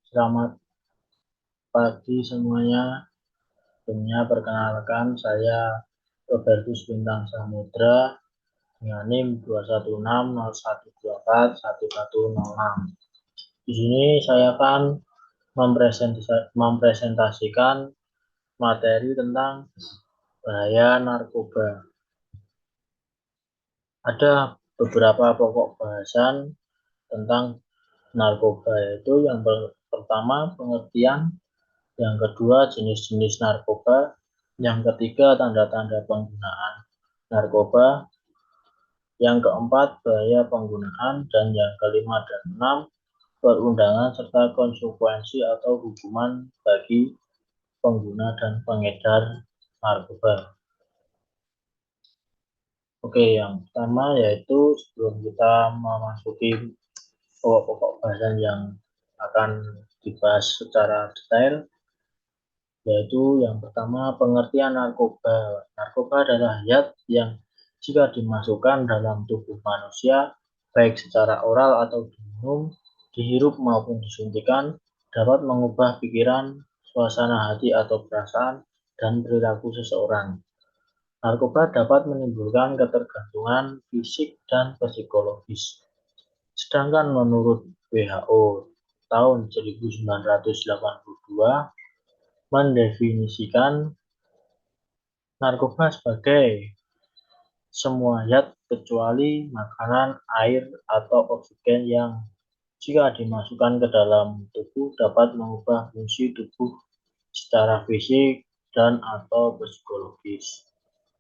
Selamat pagi semuanya. Sebelumnya perkenalkan saya Robertus Bintang Samudra dengan NIM 21601241106. Di sini saya akan mempresentasikan materi tentang bahaya narkoba. Ada beberapa pokok bahasan tentang narkoba, yaitu yang pertama pengertian, yang kedua jenis-jenis narkoba, yang ketiga tanda-tanda penggunaan narkoba, yang keempat bahaya penggunaan, dan yang kelima dan enam perundangan serta konsekuensi atau hukuman bagi pengguna dan pengedar narkoba. Oke, yang pertama yaitu sebelum kita memasuki pokok-pokok bahasan yang akan dibahas secara detail, yaitu yang pertama pengertian narkoba. Narkoba adalah zat yang jika dimasukkan dalam tubuh manusia, baik secara oral atau diminum, dihirup maupun disuntikan, dapat mengubah pikiran, suasana hati atau perasaan, dan perilaku seseorang. Narkoba dapat menimbulkan ketergantungan fisik dan psikologis. Sedangkan menurut WHO tahun 1982 mendefinisikan narkoba sebagai semua zat kecuali makanan, air, atau oksigen yang jika dimasukkan ke dalam tubuh dapat mengubah fungsi tubuh secara fisik dan atau psikologis.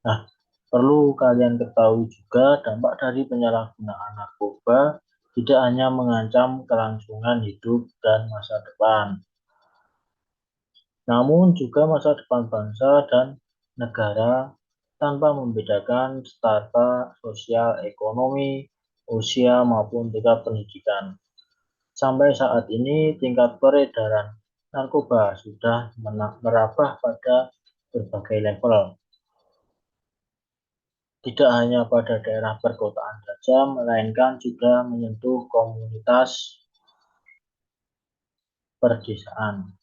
Nah, perlu kalian ketahui juga dampak dari penyalahgunaan narkoba tidak hanya mengancam kelangsungan hidup dan masa depan, namun juga masa depan bangsa dan negara tanpa membedakan strata sosial, ekonomi, usia, maupun tingkat pendidikan. Sampai saat ini, tingkat peredaran narkoba sudah merambah pada berbagai level, tidak hanya pada daerah perkotaan saja, melainkan juga menyentuh komunitas perdesaan.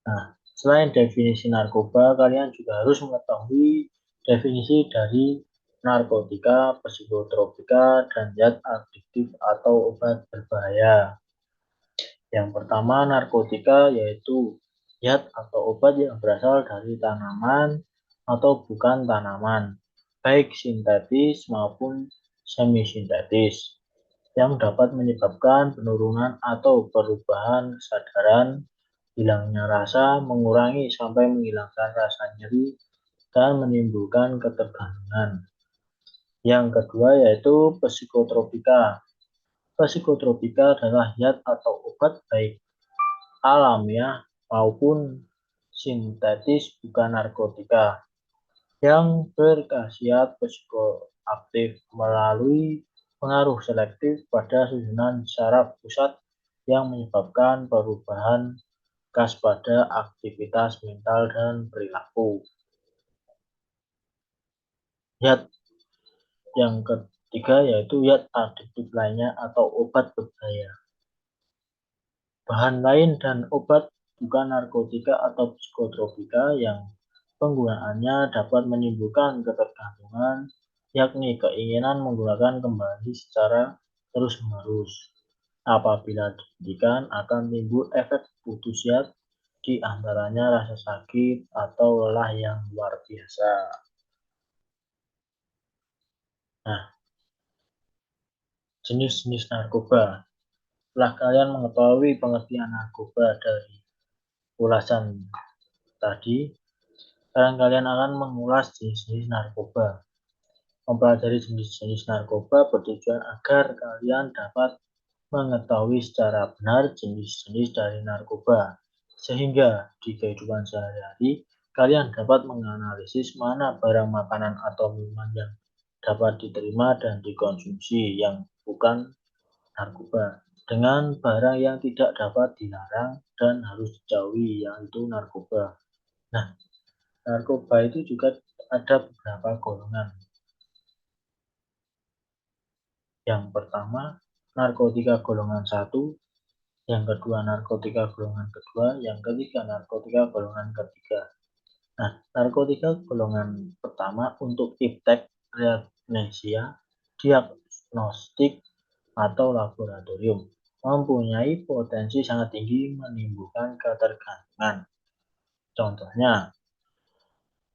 Nah, selain definisi narkoba, kalian juga harus mengetahui definisi dari narkotika, psikotropika, dan zat adiktif atau obat berbahaya. Yang pertama, narkotika yaitu zat atau obat yang berasal dari tanaman atau bukan tanaman, baik sintetis maupun semi-sintetis, yang dapat menyebabkan penurunan atau perubahan kesadaran, hilangnya rasa, mengurangi sampai menghilangkan rasa nyeri, dan menimbulkan ketergantungan. Yang kedua yaitu psikotropika. Psikotropika adalah zat atau obat baik alamiah maupun sintetis bukan narkotika yang berkhasiat psikoaktif melalui pengaruh selektif pada susunan saraf pusat yang menyebabkan perubahan khas pada aktivitas mental dan perilaku. Zat yang ketiga yaitu zat adiktif lainnya atau obat berbahaya. Bahan lain dan obat bukan narkotika atau psikotropika yang penggunaannya dapat menimbulkan ketergantungan, yakni keinginan menggunakan kembali secara terus-menerus. Apabila dihentikan akan timbul efek putus zat, di antaranya rasa sakit atau lelah yang luar biasa. Nah, jenis-jenis narkoba. Setelah kalian mengetahui pengertian narkoba dari ulasan tadi, kalian akan mengulas jenis-jenis narkoba. Mempelajari jenis-jenis narkoba bertujuan agar kalian dapat mengetahui secara benar jenis-jenis dari narkoba, sehingga di kehidupan sehari-hari kalian dapat menganalisis mana barang makanan atau minuman yang dapat diterima dan dikonsumsi yang bukan narkoba, dengan barang yang tidak dapat dilarang dan harus dijauhi, yaitu narkoba. Nah, narkoba itu juga ada beberapa golongan. Yang pertama, narkotika golongan 1 yang kedua narkotika golongan kedua, yang ketiga narkotika golongan ketiga. Nah, narkotika golongan pertama untuk iptek reagnesia diagnostik atau laboratorium mempunyai potensi sangat tinggi menimbulkan ketergantungan. Contohnya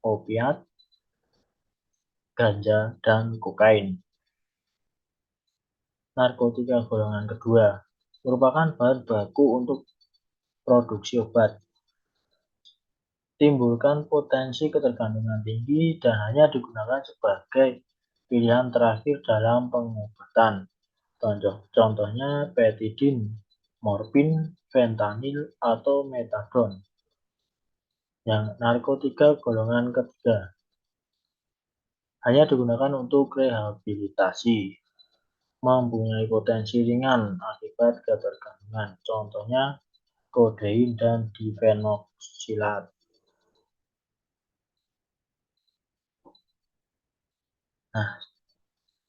opiat, ganja, dan kokain. Narkotika golongan kedua merupakan bahan baku untuk produksi obat, timbulkan potensi ketergantungan tinggi dan hanya digunakan sebagai pilihan terakhir dalam pengobatan. Contohnya petidin, morfin, fentanil, atau metadon. Yang narkotika golongan ketiga hanya digunakan untuk rehabilitasi, mempunyai potensi ringan akibat ketergantungan. Contohnya kodein dan difenoksilat. Nah,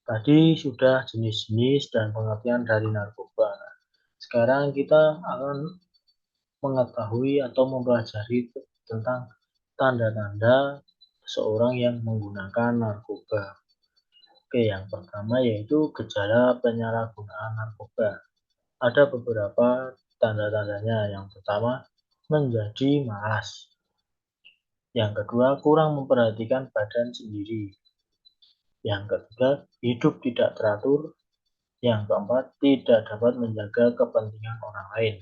tadi sudah jenis-jenis dan pengertian dari narkoba. Sekarang kita akan mengetahui atau mempelajari tentang tanda-tanda seorang yang menggunakan narkoba. Oke, yang pertama yaitu gejala penyalahgunaan narkoba. Ada beberapa tanda-tandanya. Yang pertama, menjadi malas. Yang kedua, kurang memperhatikan badan sendiri. Yang ketiga, hidup tidak teratur. Yang keempat, tidak dapat menjaga kepentingan orang lain.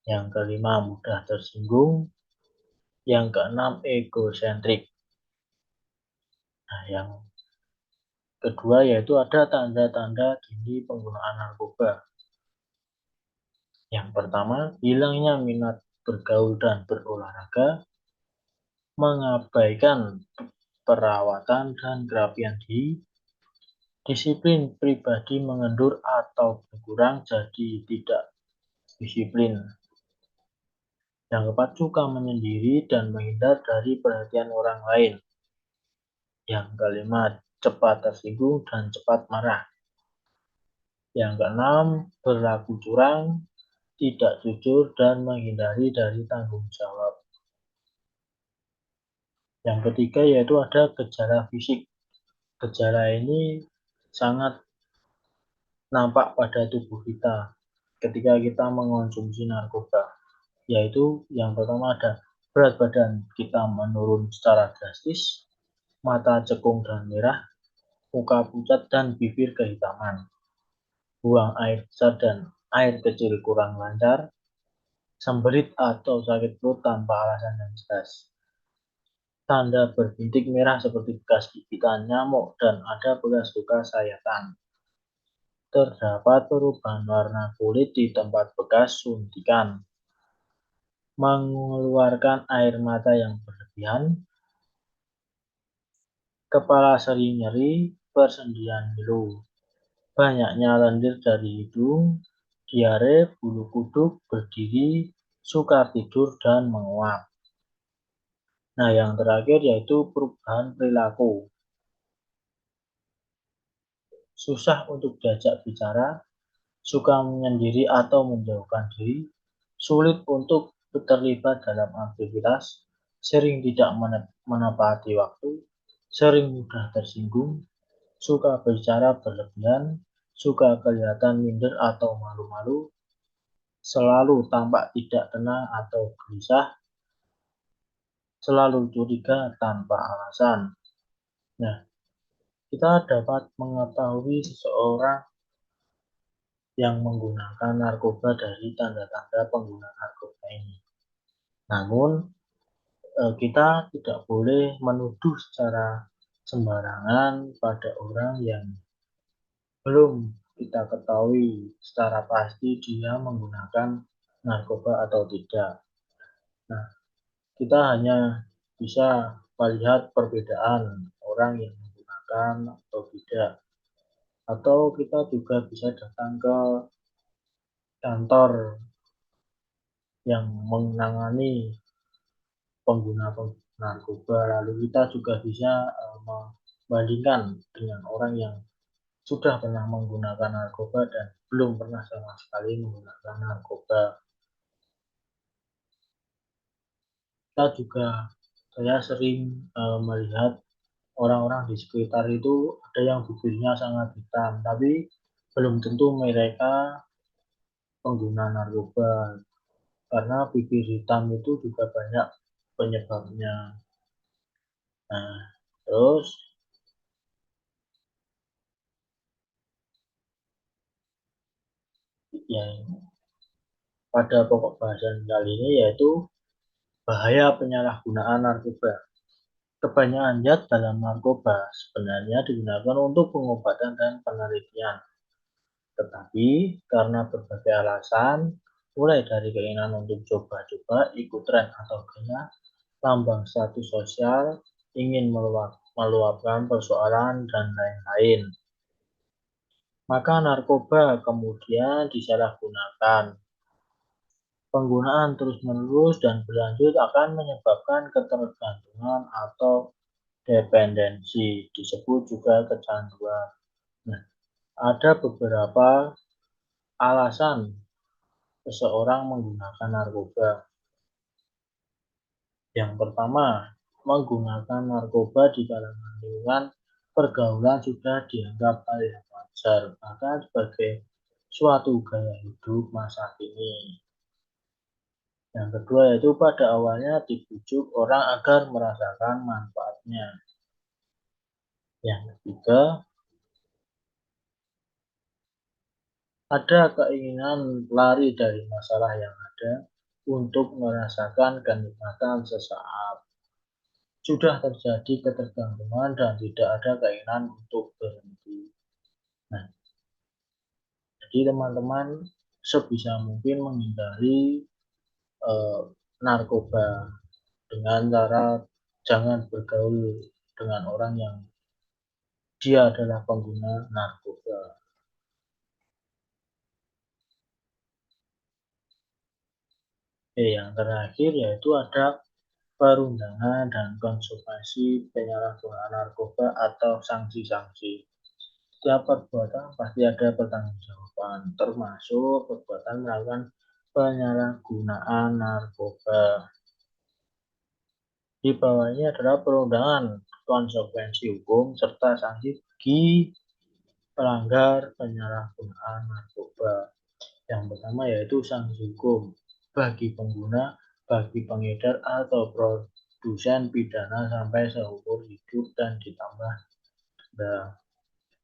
Yang kelima, mudah tersinggung. Yang keenam, egosentrik. Nah, yang kedua yaitu ada tanda-tanda dini penggunaan narkoba. Yang pertama, hilangnya minat bergaul dan berolahraga, mengabaikan perawatan dan kerapian diri, disiplin pribadi mengendur atau berkurang jadi tidak disiplin. Yang keempat, suka menyendiri dan menghindar dari perhatian orang lain. Yang kelima, cepat tersinggung dan cepat marah. Yang keenam, berlaku curang, tidak jujur, dan menghindari dari tanggung jawab. Yang ketiga yaitu ada gejala fisik. Gejala ini sangat nampak pada tubuh kita ketika kita mengonsumsi narkoba, yaitu yang pertama ada berat badan kita menurun secara drastis, mata cekung dan merah, muka pucat dan bibir kehitaman, buang air besar dan air kecil kurang lancar, semberit atau sakit perut tanpa alasan yang jelas. Tanda berbintik merah seperti bekas gigitan nyamuk dan ada bekas luka sayatan. Terdapat perubahan warna kulit di tempat bekas suntikan. Mengeluarkan air mata yang berlebihan. Kepala sering nyeri, persendian ngilu. Banyaknya lendir dari hidung, diare, bulu kuduk, berdiri, sukar tidur, dan menguap. Nah, yang terakhir yaitu perubahan perilaku. Susah untuk diajak bicara, suka menyendiri atau menjauhkan diri, sulit untuk terlibat dalam aktivitas, sering tidak menepati waktu, sering mudah tersinggung, suka bicara berlebihan, suka kelihatan minder atau malu-malu, selalu tampak tidak tenang atau gelisah, selalu curiga tanpa alasan. Nah, kita dapat mengetahui seseorang yang menggunakan narkoba dari tanda-tanda pengguna narkoba ini. Namun, kita tidak boleh menuduh secara sembarangan pada orang yang belum kita ketahui secara pasti dia menggunakan narkoba atau tidak. Nah, kita hanya bisa melihat perbedaan orang yang menggunakan atau tidak. Atau kita juga bisa datang ke kantor yang menangani pengguna narkoba, lalu kita juga bisa membandingkan dengan orang yang sudah pernah menggunakan narkoba dan belum pernah sama sekali menggunakan narkoba. Saya sering melihat orang-orang di sekitar itu ada yang bibirnya sangat hitam, tapi belum tentu mereka pengguna narkoba, karena bibir hitam itu juga banyak penyebabnya. Nah, terus yang pada pokok bahasan kali ini yaitu bahaya penyalahgunaan narkoba. Kebanyakan zat dalam narkoba sebenarnya digunakan untuk pengobatan dan penelitian, tetapi karena berbagai alasan, mulai dari keinginan untuk coba-coba, ikut tren atau gaya, lambang status sosial, ingin meluapkan persoalan, dan lain-lain, maka narkoba kemudian disalahgunakan. Penggunaan terus-menerus dan berlanjut akan menyebabkan ketergantungan atau dependensi, disebut juga kecanduan. Nah, ada beberapa alasan seseorang menggunakan narkoba. Yang pertama, menggunakan narkoba di kalangan lingkungan pergaulan sudah dianggap hal yang wajar, bahkan sebagai suatu gaya hidup masa kini. Yang kedua yaitu pada awalnya dibujuk orang agar merasakan manfaatnya. Yang ketiga, ada keinginan lari dari masalah yang ada untuk merasakan kenikmatan sesaat. Sudah terjadi ketergantungan dan tidak ada keinginan untuk berhenti. Nah, jadi teman-teman sebisa mungkin menghindari eh, narkoba dengan cara jangan bergaul dengan orang yang dia adalah pengguna narkoba. Yang terakhir yaitu ada perundangan dan konsumsi penyalahgunaan narkoba atau sanksi-sanksi. Setiap perbuatan pasti ada pertanggungjawaban, termasuk perbuatan melakukan penyalahgunaan narkoba. Di bawahnya adalah perundangan, konsekuensi hukum, serta sanksi bagi pelanggar penyalahgunaan narkoba. Yang pertama yaitu sanksi hukum bagi pengguna, bagi pengedar atau produsen pidana sampai seumur hidup dan ditambah denda.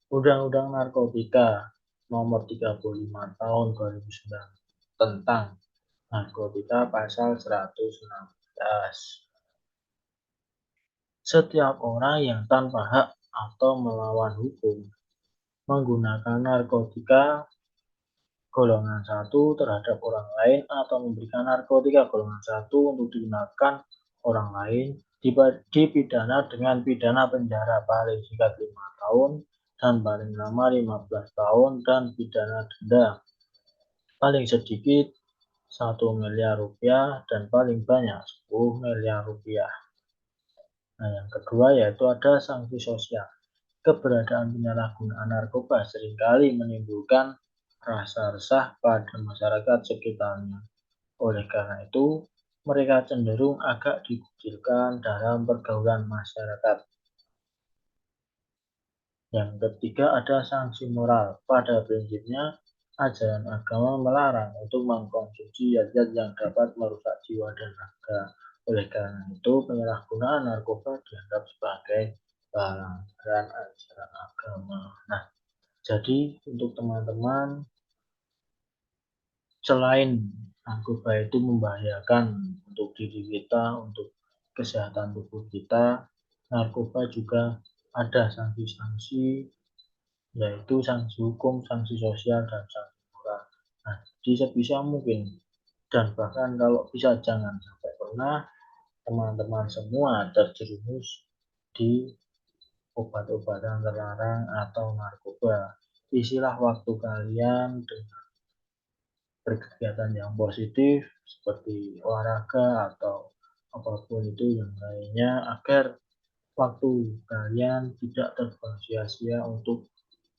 Undang-Undang Narkotika Nomor 35 Tahun 2009 tentang narkotika pasal 116. Setiap orang yang tanpa hak atau melawan hukum menggunakan narkotika golongan satu terhadap orang lain atau memberikan narkotika golongan satu untuk digunakan orang lain dipidana dengan pidana penjara paling singkat 5 tahun dan paling lama 15 tahun dan pidana denda paling sedikit 1 miliar rupiah dan paling banyak 10 miliar rupiah. Nah, yang kedua yaitu ada sanksi sosial. Keberadaan penyalahgunaan narkoba seringkali menimbulkan rasa resah pada masyarakat sekitarnya. Oleh karena itu, mereka cenderung agak dikucilkan dalam pergaulan masyarakat. Yang ketiga ada sanksi moral. Pada prinsipnya, ajaran agama melarang untuk mengkonsumsi zat-zat yang dapat merusak jiwa dan raga. Oleh karena itu, penyalahgunaan narkoba dianggap sebagai pelanggaran ajaran agama. Nah, jadi untuk teman-teman, selain narkoba itu membahayakan untuk diri kita, untuk kesehatan tubuh kita, narkoba juga ada sanksi-sanksi, yaitu sanksi hukum, sanksi sosial, dan sanksi moral. Nah, jadi sebisa mungkin dan bahkan kalau bisa jangan sampai pernah teman-teman semua terjerumus di obat-obatan terlarang atau narkoba. Isilah waktu kalian dengan berkegiatan yang positif seperti olahraga atau apapun itu yang lainnya agar waktu kalian tidak terbuang sia-sia untuk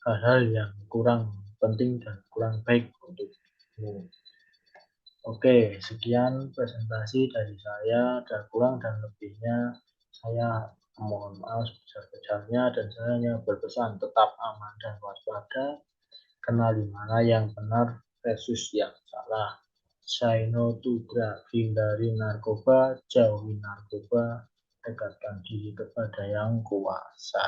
hal-hal yang kurang penting dan kurang baik untukmu. Oke, sekian presentasi dari saya. Ada kurang dan lebihnya saya mohon maaf sebesar-besarnya, dan saya hanya berpesan tetap aman dan waspada, kenali mana yang benar versus yang salah. Say no to drug, hindari narkoba, jauhi narkoba, dekatkan diri kepada yang kuasa.